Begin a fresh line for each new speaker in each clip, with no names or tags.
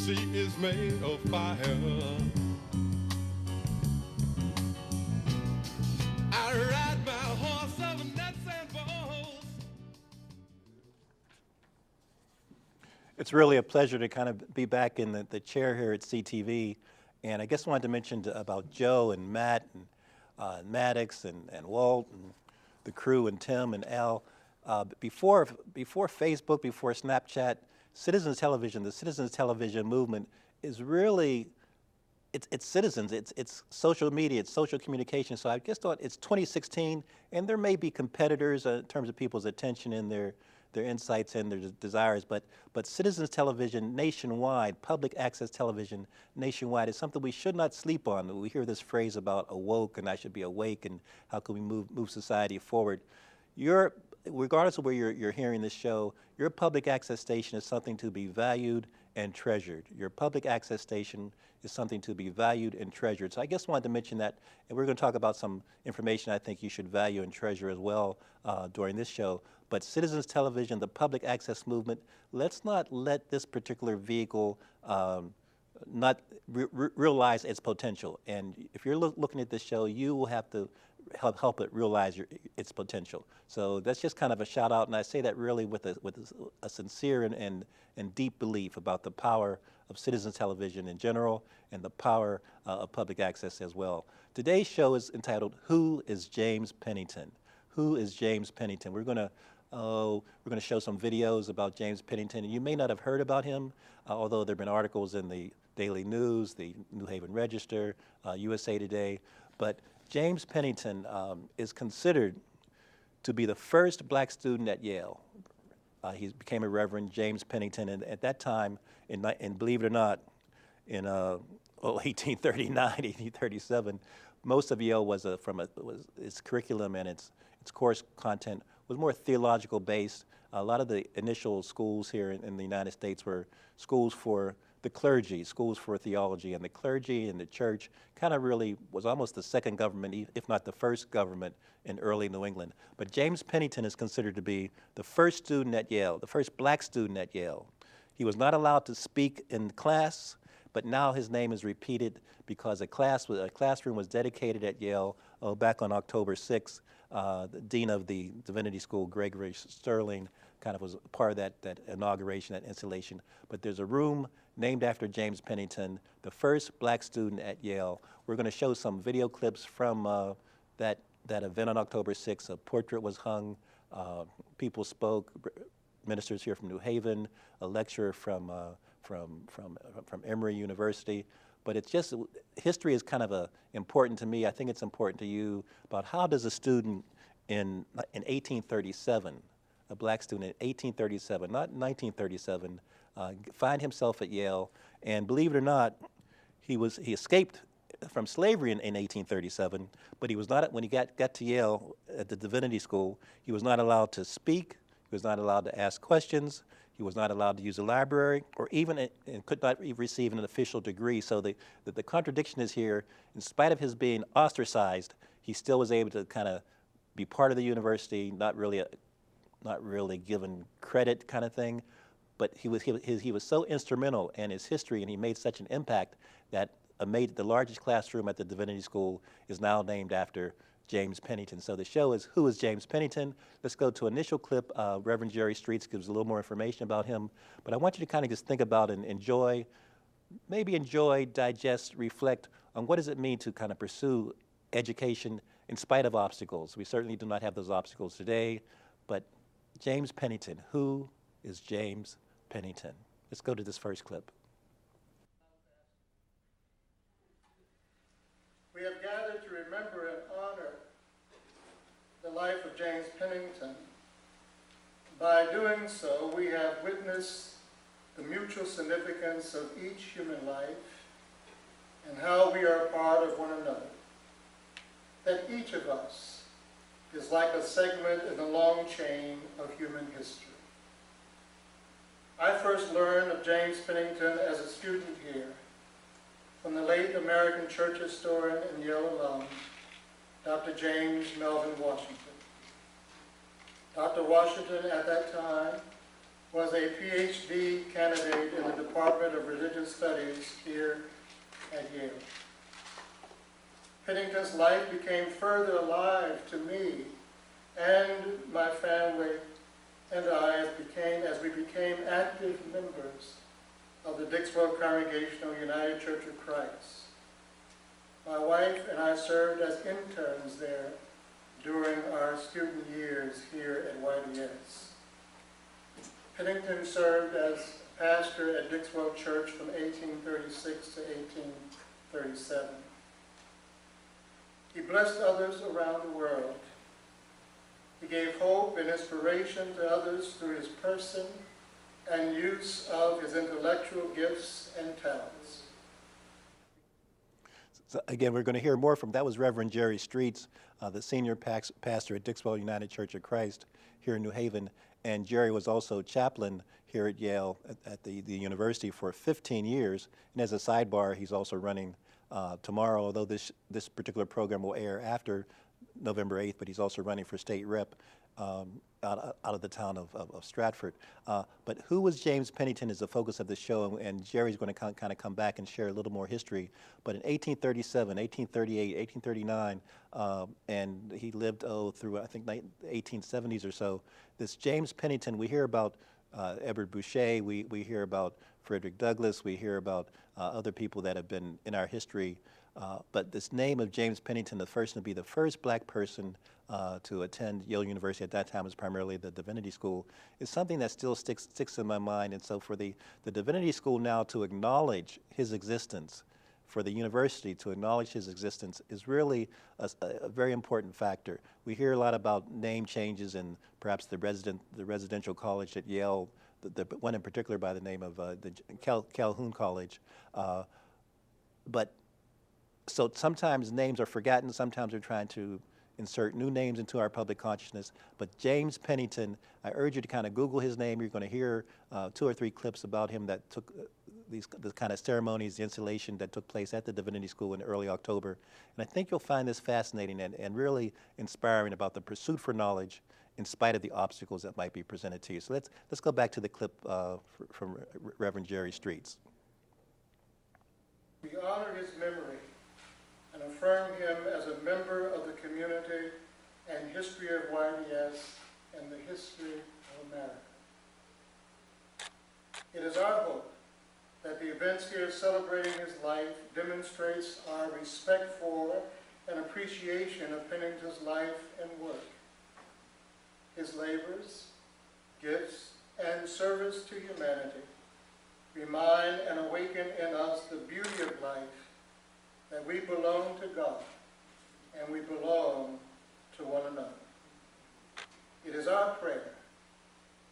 She is made of fire. I ride my horse over nuts and bolts.
It's really a pleasure to kind of be back in the chair here at CTV. And I guess I wanted to mention about Joe and Matt and Maddox and Walt and the crew and Tim and Al. Before Facebook, before Snapchat, Citizens Television, the Citizens Television movement is really, it's citizens, it's social media, it's social communication. So I just thought it's 2016, and there may be competitors in terms of people's attention and their insights and their desires, but Citizens Television nationwide, public access television nationwide is something we should not sleep on. We hear this phrase about awoke and I should be awake and how can we move society forward. Regardless of where you're hearing this show, your public access station is something to be valued and treasured. Your public access station is something to be valued and treasured. So I just wanted to mention that, and we're going to talk about some information I think you should value and treasure as well during this show. But Citizens Television, the public access movement, let's not let this particular vehicle not realize its potential. And if you're looking at this show, you will have to help it realize its potential. So that's just kind of a shout out, and I say that really with a sincere and deep belief about the power of Citizens Television in general and the power of public access as well. Today's show is entitled, Who is James Pennington? Who is James Pennington? We're going to show some videos about James Pennington, and you may not have heard about him, although there have been articles in the Daily News, the New Haven Register, USA Today, but James Pennington is considered to be the first black student at Yale. He became a Reverend James Pennington, and at that time, and believe it or not, in 1839, 1837, most of Yale was its curriculum and its course content was more theological based. A lot of the initial schools here in the United States were schools for the clergy, schools for theology, and the clergy and the church kind of really was almost the second government, if not the first government in early New England. But James Pennington is considered to be the first student at Yale, the first black student at Yale. He was not allowed to speak in class, but now his name is repeated because a classroom was dedicated at Yale back on October 6th. The dean of the Divinity School, Gregory Sterling, kind of was part of that inauguration, that installation. But there's a room named after James Pennington, the first black student at Yale. We're going to show some video clips from that event on October 6th. A portrait was hung, people spoke, ministers here from New Haven, a lecturer from Emory University. But it's just, history is kind of important to me. I think it's important to you about how does a student in 1837, a black student in 1837, not 1937, find himself at Yale. And believe it or not, he escaped from slavery in 1837, but he was not, when he got to Yale at the Divinity School, he was not allowed to speak, he was not allowed to ask questions, he was not allowed to use a library, or even and could not receive an official degree. So the contradiction is here. In spite of his being ostracized, he still was able to kind of be part of the university, not really given credit kind of thing. But he was so instrumental in his history, and he made such an impact that the largest classroom at the Divinity School is now named after James Pennington. So the show is Who is James Pennington? Let's go to initial clip. Reverend Jerry Streets gives a little more information about him. But I want you to kind of just think about and enjoy, digest, reflect on what does it mean to kind of pursue education in spite of obstacles. We certainly do not have those obstacles today, but James Pennington, who is James Pennington? Let's go to this first clip.
We have gathered to remember and honor the life of James Pennington. By doing so, we have witnessed the mutual significance of each human life and how we are a part of one another. That each of us is like a segment in the long chain of human history. I first learned of James Pennington as a student here from the late American church historian and Yale alum, Dr. James Melvin Washington. Dr. Washington at that time was a PhD candidate in the Department of Religious Studies here at Yale. Pennington's life became further alive to me and my family and I as we became active members of the Dixwell Congregational United Church of Christ. My wife and I served as interns there during our student years here at YDS. Pennington served as pastor at Dixwell Church from 1836 to 1837. He blessed others around the world. He gave hope and inspiration to others through his person and use of his intellectual gifts and talents.
So again, we're going to hear more from, that was Reverend Jerry Streets, the senior pastor at Dixwell United Church of Christ here in New Haven. And Jerry was also chaplain here at Yale at the university for 15 years. And as a sidebar, he's also running tomorrow, although this particular program will air after November 8th, but he's also running for state rep out of the town of Stratford. But who was James Pennington is the focus of the show, and Jerry's going to kind of come back and share a little more history. But in 1837, 1838, 1839, and he lived through, I think, 1870s or so, this James Pennington, we hear about Edward Boucher, we hear about Frederick Douglass, we hear about other people that have been in our history. But this name of James Pennington, the first to be the first black person to attend Yale University, at that time was primarily the Divinity School, is something that still sticks in my mind. And so for the Divinity School now to acknowledge his existence, for the university to acknowledge his existence, is really a very important factor. We hear a lot about name changes and perhaps the residential college at Yale, the one in particular by the name of the Calhoun College. But so sometimes names are forgotten, sometimes we're trying to insert new names into our public consciousness. But James Pennington, I urge you to kind of Google his name. You're going to hear 2 or 3 clips about him that took the kind of ceremonies, the installation that took place at the Divinity School in early October. And I think you'll find this fascinating and really inspiring about the pursuit for knowledge in spite of the obstacles that might be presented to you. So let's go back to the clip from Reverend Jerry Streets.
We honor his memory and affirm him as a member of the community and history of YDS and the history of America. It is our hope that the events here celebrating his life demonstrates our respect for and appreciation of Pennington's life and work. His labors, gifts, and service to humanity remind and awaken in us the beauty of life, that we belong to God and we belong to one another. It is our prayer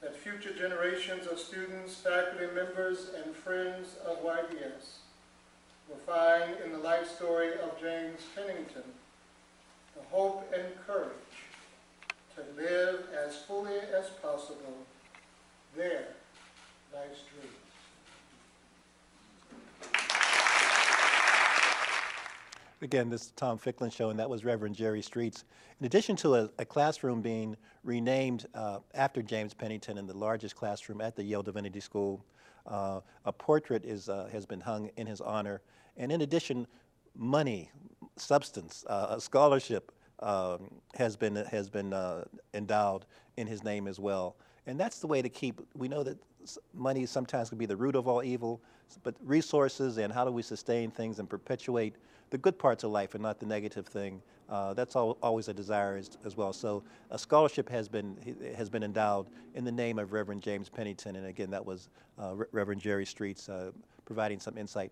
that future generations of students, faculty members, and friends of YDS will find in the life story of James Pennington the hope and courage to live as fully as possible their life's dreams.
Again, this is Tom Ficklin Show, and that was Reverend Jerry Streets. In addition to a classroom being renamed after James Pennington in the largest classroom at the Yale Divinity School, a portrait has been hung in his honor. And in addition, money, substance, a scholarship has been endowed in his name as well. And that's the way to keep, we know that money sometimes can be the root of all evil, but resources and how do we sustain things and perpetuate the good parts of life and not the negative thing, that's always a desire as well. So a scholarship has been endowed in the name of Reverend James Pennington, and again, that was Reverend Jerry Streets providing some insight.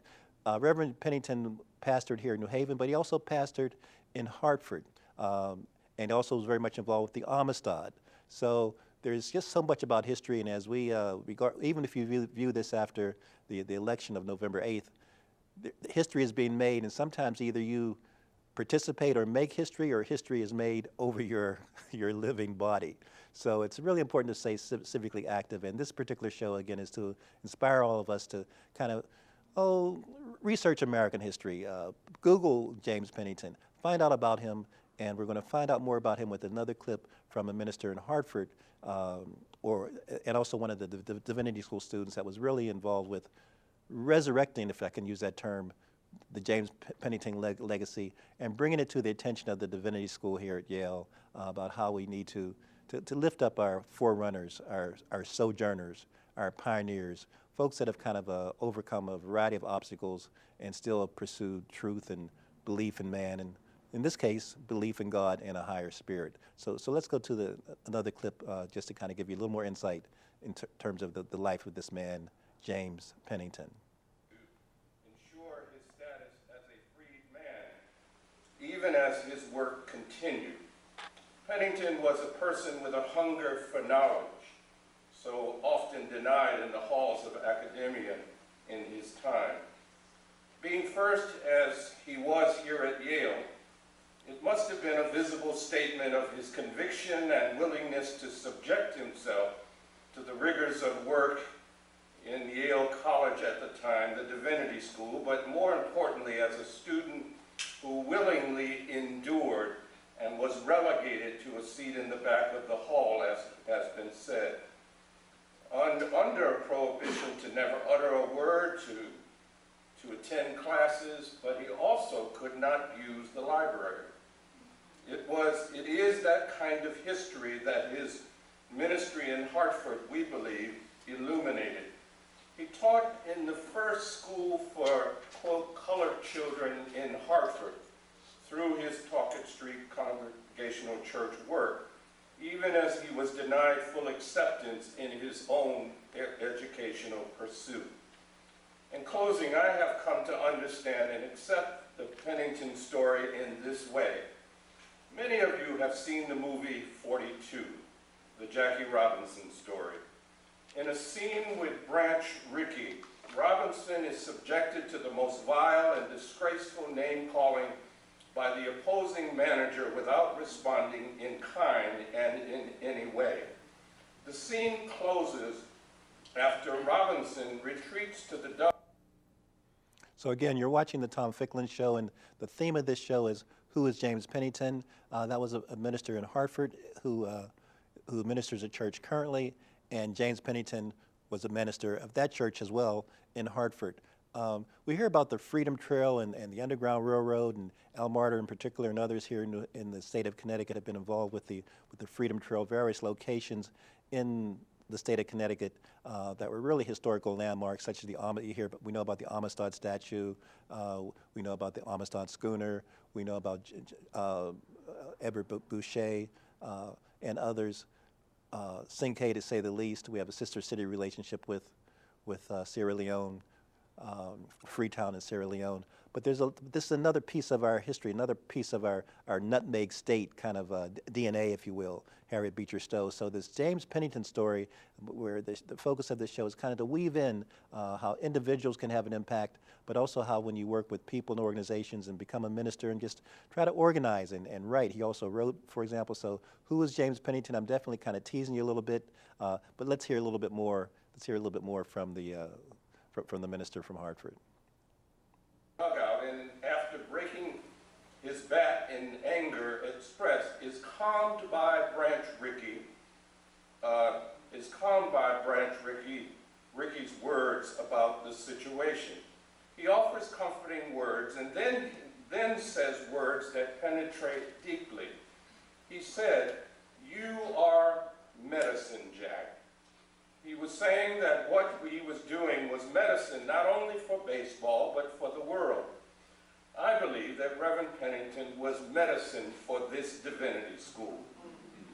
Reverend Pennington pastored here in New Haven, but he also pastored in Hartford, and also was very much involved with the Amistad. So there's just so much about history, and as we regard, even if you view this after the election of November 8th, history is being made, and sometimes either you participate or make history, or history is made over your living body. So it's really important to stay civically active, and this particular show, again, is to inspire all of us to kind of, research American history, Google James Pennington, find out about him, and we're going to find out more about him with another clip from a minister in Hartford, and also one of the divinity school students that was really involved with resurrecting, if I can use that term, the James Pennington legacy, and bringing it to the attention of the divinity school here at Yale about how we need to lift up our forerunners, our sojourners, our pioneers, folks that have kind of overcome a variety of obstacles and still pursued truth and belief in man, and in this case, belief in God and a higher spirit. So let's go to another clip just to kind of give you a little more insight in terms of the life of this man, James Pennington.
Ensure his status as a freed man, even as his work continued. Pennington was a person with a hunger for knowledge, so often denied in the halls of academia in his time. Being first as he was here at Yale, it must have been a visible statement of his conviction and willingness to subject himself to the rigors of work in Yale College at the time, the Divinity School, but more importantly as a student who willingly endured and was relegated to a seat in the back of the hall, as has been said. Under a prohibition to never utter a word, to attend classes, but he also could not use the library. It is that kind of history that his ministry in Hartford, we believe, illuminated. He taught in the first school for, quote, colored children in Hartford through his Talcott Street Congregational Church work, even as he was denied full acceptance in his own educational pursuit. In closing, I have come to understand and accept the Pennington story in this way. Many of you have seen the movie 42, the Jackie Robinson story. In a scene with Branch Rickey, Robinson is subjected to the most vile and disgraceful name-calling by the opposing manager without responding in kind and in any way. The scene closes after Robinson retreats to the
So again, you're watching the Tom Ficklin Show, and the theme of this show is Who is James Pennington? That was a minister in Hartford who ministers at church currently, and James Pennington was a minister of that church as well in Hartford. We hear about the Freedom Trail and the Underground Railroad, and Al Marder in particular and others here in the state of Connecticut have been involved with the Freedom Trail, various locations in the state of Connecticut that were really historical landmarks, such as we know about the Amistad statue, we know about the Amistad schooner, we know about Edward Boucher and others. Cinque, to say the least. We have a sister city relationship with Sierra Leone, Freetown and Sierra Leone. But this is another piece of our history, another piece of our nutmeg state kind of DNA, if you will, Harriet Beecher Stowe. So this James Pennington story, where the focus of this show is kind of to weave in how individuals can have an impact, but also how when you work with people and organizations and become a minister and just try to organize and write. He also wrote, for example, so who is James Pennington? I'm definitely kind of teasing you a little bit, but let's hear a little bit more. Let's hear a little bit more from the minister from Hartford.
Dugout, and after breaking his bat in anger expressed, is calmed by Branch Rickey's words about the situation. He offers comforting words and then says words that penetrate deeply. He said, "You are medicine, Jack." He was saying that what he was doing was medicine not only for baseball, but for the world. I believe that Reverend Pennington was medicine for this divinity school,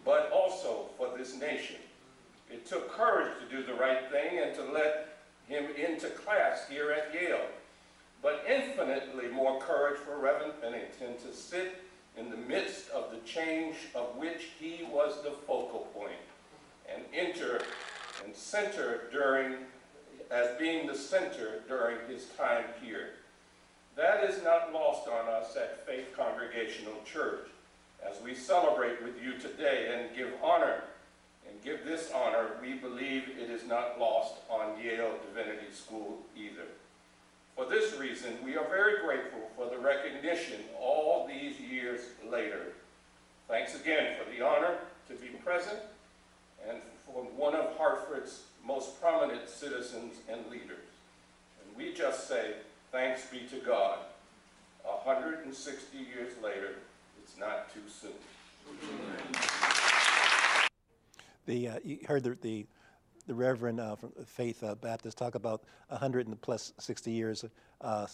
but also for this nation. It took courage to do the right thing and to let him into class here at Yale, but infinitely more courage for Reverend Pennington to sit in the midst of the change of which he was the focal point and as being the center during his time here. That is not lost on us at Faith Congregational Church as we celebrate with you today and give this honor. We believe it is not lost on Yale Divinity School either. For this reason, we are very grateful for the recognition all these years later. Thanks again for the honor to be present and for one of Hartford's most prominent citizens and leaders. And we just say, thanks be to God. 160 years later, it's not too soon.
You heard the Reverend from Faith Baptist talk about 160 years,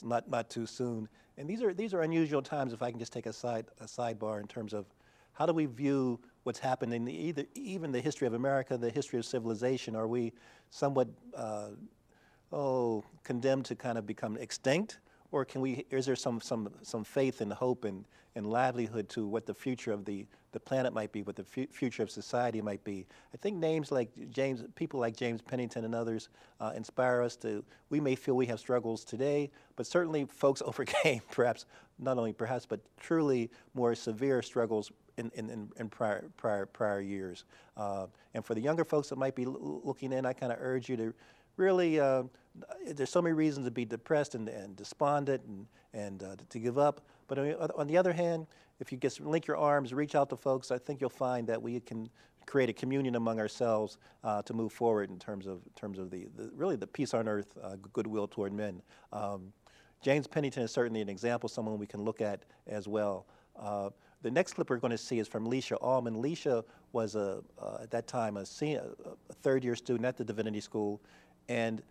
not too soon. And these are unusual times. If I can just take a sidebar in terms of how do we view what's happened in even the history of America, the history of civilization? Are we somewhat condemned to kind of become extinct, or is there some faith and hope and livelihood to what the future of the planet might be, what the future of society might be? I think names like people like James Pennington and others inspire us to. We may feel we have struggles today, but certainly folks overcame not only perhaps, but truly more severe struggles in prior years. And for the younger folks that might be looking in, I kind of urge you to really, there's so many reasons to be depressed and despondent and to give up. But on the other hand, if you just link your arms, reach out to folks, I think you'll find that we can create a communion among ourselves to move forward in terms of really the peace on earth, goodwill toward men. James Pennington is certainly an example, someone we can look at as well. The next clip we're going to see is from Leisha Allman. Leisha was at that time a third-year student at the Divinity School, and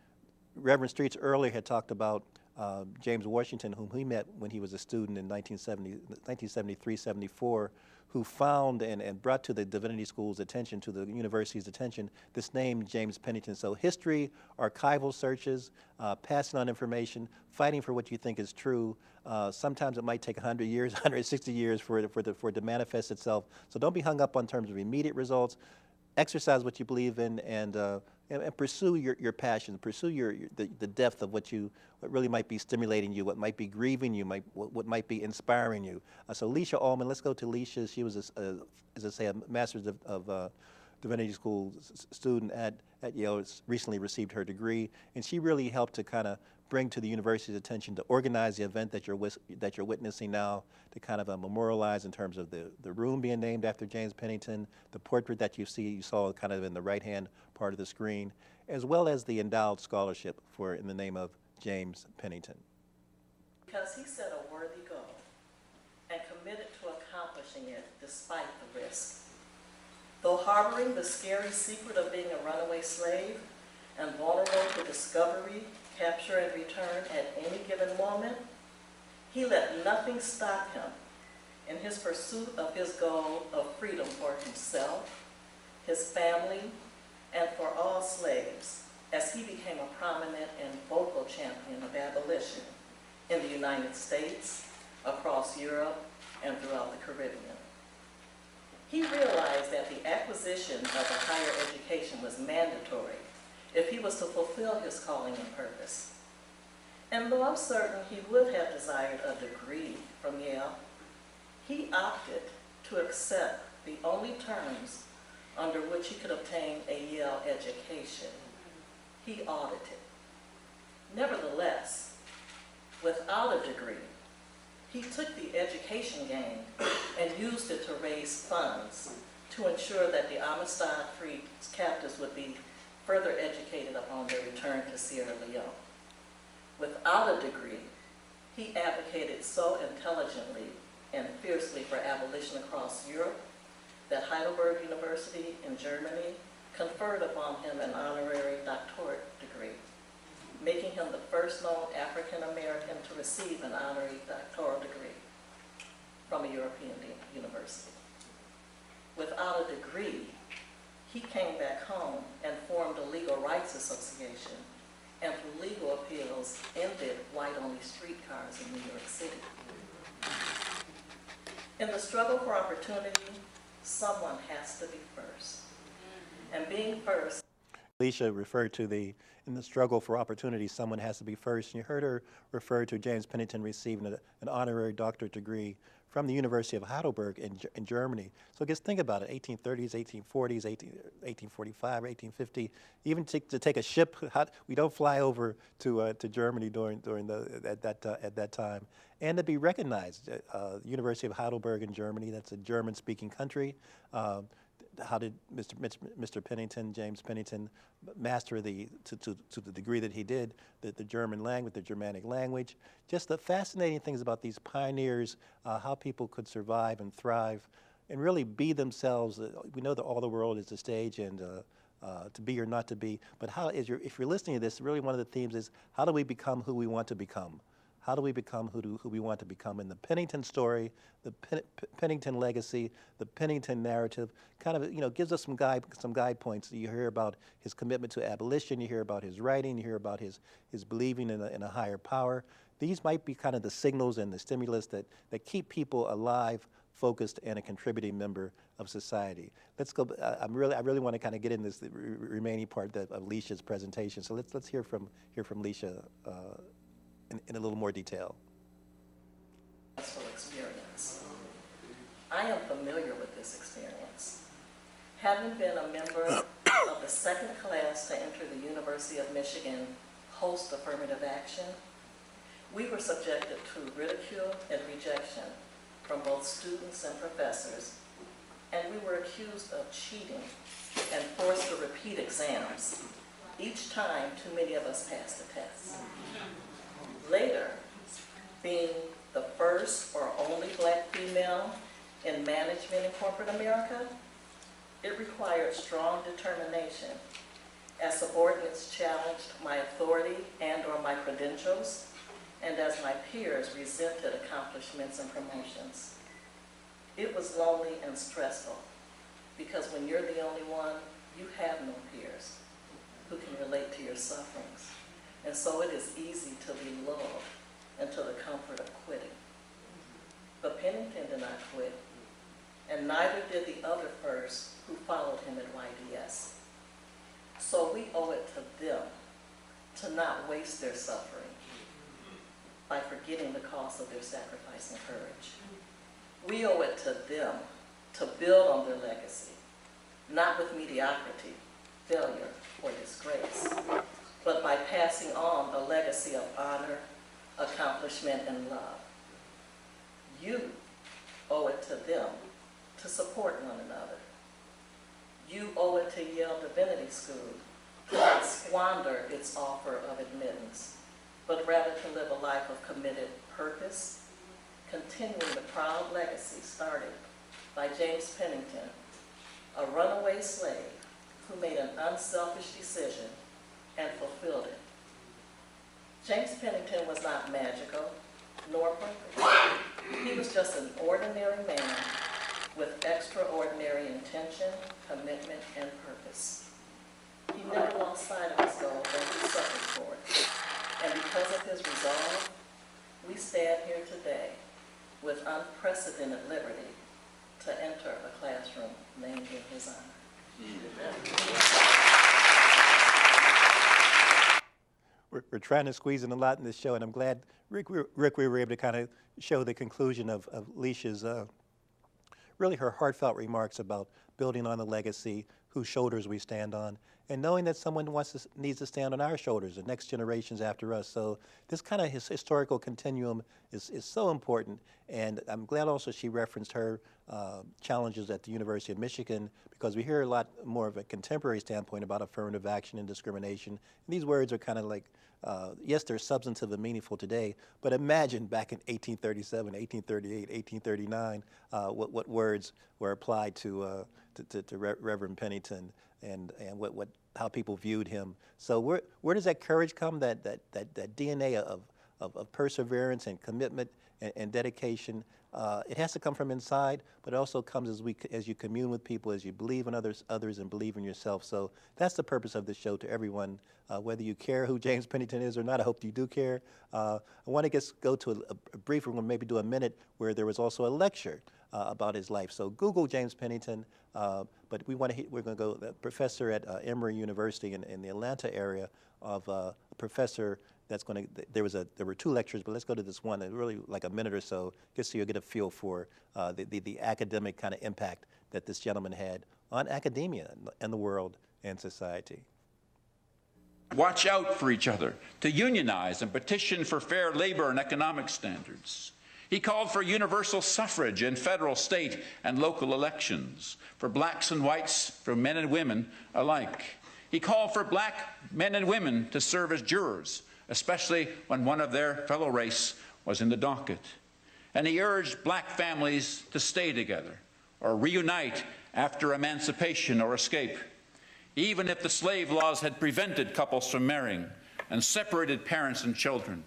Reverend Streets earlier had talked about James Washington, whom he met when he was a student in 1973-74, who found and brought to the Divinity School's attention, to the university's attention, this name, James Pennington. So history, archival searches, passing on information, fighting for what you think is true. Sometimes it might take 100 years, 160 years for it to manifest itself. So don't be hung up on terms of immediate results. Exercise what you believe in and pursue your passion, pursue the depth of what really might be stimulating you, what might be grieving you, what might be inspiring you. So Leisha Allman, let's go to Leisha. She was, as I say, a Master's of Divinity School student at Yale, recently received her degree, and she really helped to kind of bring to the university's attention to organize the event that you're witnessing now, to kind of memorialize in terms of the room being named after James Pennington, the portrait that you saw kind of in the right-hand part of the screen, as well as the endowed scholarship in the name of James Pennington.
Because he set a worthy goal and committed to accomplishing it despite the risk. Though harboring the scary secret of being a runaway slave and vulnerable to discovery, capture, and return at any given moment, he let nothing stop him in his pursuit of his goal of freedom for himself, his family, and for all slaves, as he became a prominent and vocal champion of abolition in the United States, across Europe, and throughout the Caribbean. He realized that the acquisition of a higher education was mandatory if he was to fulfill his calling and purpose. And though I'm certain he would have desired a degree from Yale, he opted to accept the only terms under which he could obtain a Yale education. He audited. Nevertheless, without a degree, he took the education gained and used it to raise funds to ensure that the Amistad-free captives would be further educated upon their return to Sierra Leone. Without a degree, he advocated so intelligently and fiercely for abolition across Europe that Heidelberg University in Germany conferred upon him an honorary doctorate degree, making him the first known African American to receive an honorary doctoral degree from a European university. Without a degree, he came back home and formed a legal rights association, and through legal appeals ended white-only streetcars in New York City. In the struggle for opportunity, someone has to be first. And being first.
Leisha referred to in the struggle for opportunity, someone has to be first. And you heard her refer to James Pennington receiving an honorary doctorate degree from the University of Heidelberg in Germany. So just think about it, 1830s, 1840s, 1845, 1850, even to take a ship, we don't fly over to Germany at that time. And to be recognized, the University of Heidelberg in Germany, that's a German-speaking country. how did Mr. Pennington, James Pennington, master to the degree that he did, the German language, the Germanic language. Just the fascinating things about these pioneers, how people could survive and thrive and really be themselves. We know that all the world is a stage, and to be or not to be, but if you're listening to this, really one of the themes is, how do we become who we want to become? How do we become who we want to become? And the Pennington story, the Pennington legacy, the Pennington narrative kind of, gives us some guide points. You hear about his commitment to abolition, you hear about his writing, you hear about his believing in a higher power. These might be kind of the signals and the stimulus that keep people alive, focused, and a contributing member of society. Let's go. I really want to kind of get in this remaining part of Leisha's presentation. So let's hear from Leisha in a little more detail.
Experience. I am familiar with this experience. Having been a member of the second class to enter the University of Michigan post-affirmative action, we were subjected to ridicule and rejection from both students and professors, and we were accused of cheating and forced to repeat exams. Each time, too many of us passed the test. Later, being the first or only Black female in management in corporate America, it required strong determination as subordinates challenged my authority and/or my credentials, and as my peers resented accomplishments and promotions. It was lonely and stressful, because when you're the only one, you have no peers who can relate to your sufferings. And so it is easy to be lulled into the comfort of quitting. But Pennington did not quit, and neither did the other first who followed him at YDS. So we owe it to them to not waste their suffering by forgetting the cost of their sacrifice and courage. We owe it to them to build on their legacy, not with mediocrity, failure, or disgrace, but by passing on a legacy of honor, accomplishment, and love. You owe it to them to support one another. You owe it to Yale Divinity School to not squander its offer of admittance, but rather to live a life of committed purpose, continuing the proud legacy started by James Pennington, a runaway slave who made an unselfish decision and fulfilled it. James Pennington was not magical nor perfect. He was just an ordinary man with extraordinary intention, commitment, and purpose. He never lost sight of his goal, and he suffered for it. And because of his resolve, we stand here today with unprecedented liberty to enter a classroom named in his honor.
We're trying to squeeze in a lot in this show, and I'm glad, Rick, we were able to kind of show the conclusion of Leisha's, really her heartfelt remarks about building on the legacy, whose shoulders we stand on, and knowing that someone needs to stand on our shoulders, the next generations after us. So this kind of historical continuum is so important, and I'm glad also she referenced her challenges at the University of Michigan, because we hear a lot more of a contemporary standpoint about affirmative action and discrimination. And these words are kind of like, yes, they're substantive and meaningful today, but imagine back in 1837, 1838, 1839, what words were applied to Reverend Pennington, and how people viewed him. So where does that courage come? That DNA of perseverance and commitment and dedication. It has to come from inside, but it also comes as you commune with people, as you believe in others, and believe in yourself. So that's the purpose of this show to everyone, whether you care who James Pennington is or not. I hope you do care. I want to go to a brief, we're going to maybe do a minute where there was also a lecture about his life. So Google James Pennington, but we're going to go, the professor at Emory University in the Atlanta area, of a professor that's going to, there were two lectures, but let's go to this one, really like a minute or so, just so you'll get a feel for the academic kind of impact that this gentleman had on academia and the world and society.
Watch out for each other, to unionize and petition for fair labor and economic standards. He called for universal suffrage in federal, state, and local elections, for blacks and whites, for men and women alike. He called for black men and women to serve as jurors, especially when one of their fellow race was in the docket. And he urged black families to stay together or reunite after emancipation or escape, even if the slave laws had prevented couples from marrying and separated parents and children,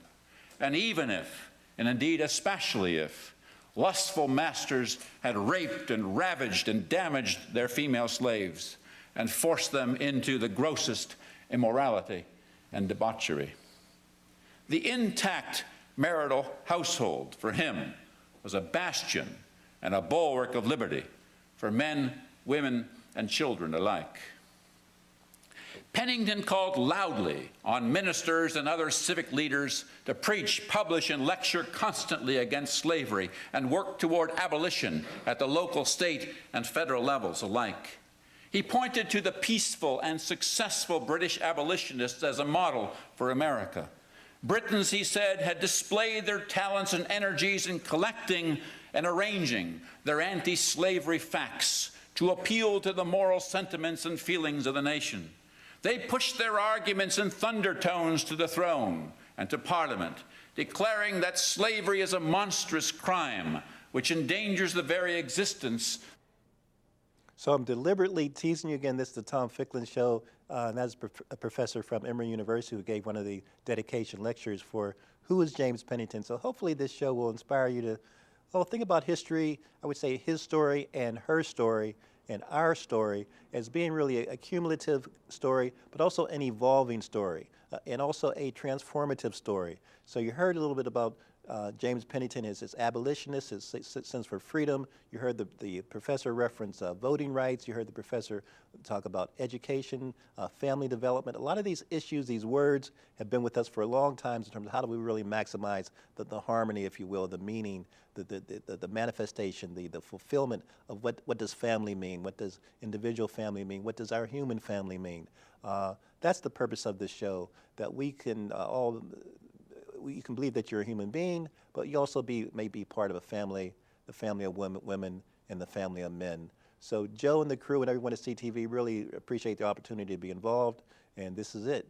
and even if, and indeed especially if, lustful masters had raped and ravaged and damaged their female slaves and forced them into the grossest immorality and debauchery. The intact marital household for him was a bastion and a bulwark of liberty for men, women, and children alike. Pennington called loudly on ministers and other civic leaders to preach, publish, and lecture constantly against slavery and work toward abolition at the local, state, and federal levels alike. He pointed to the peaceful and successful British abolitionists as a model for America. Britons, he said, had displayed their talents and energies in collecting and arranging their anti-slavery facts to appeal to the moral sentiments and feelings of the nation. They pushed their arguments in thunder tones to the throne and to Parliament, declaring that slavery is a monstrous crime which endangers the very existence.
So I'm deliberately teasing you again. This is the Tom Ficklin Show. And that's a professor from Emory University who gave one of the dedication lectures for Who is James Pennington. So hopefully this show will inspire you to think about history. I would say his story and her story and our story as being really a cumulative story, but also an evolving story, and also a transformative story. So you heard a little bit about James Pennington, his abolitionist, his sense for freedom. You heard the professor reference voting rights. You heard the professor talk about education, family development. A lot of these issues, these words, have been with us for a long time in terms of how do we really maximize the harmony, if you will, the meaning, the manifestation, the fulfillment of what does family mean, what does individual family mean, what does our human family mean. That's the purpose of this show, that we can you can believe that you're a human being, but you also may be part of a family, the family of women and the family of men. So Joe and the crew and everyone at CTV really appreciate the opportunity to be involved, and this is it.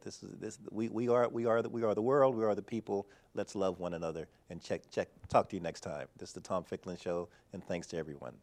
We are the world. We are the people. Let's love one another and talk to you next time. This is the Tom Ficklin Show, and thanks to everyone.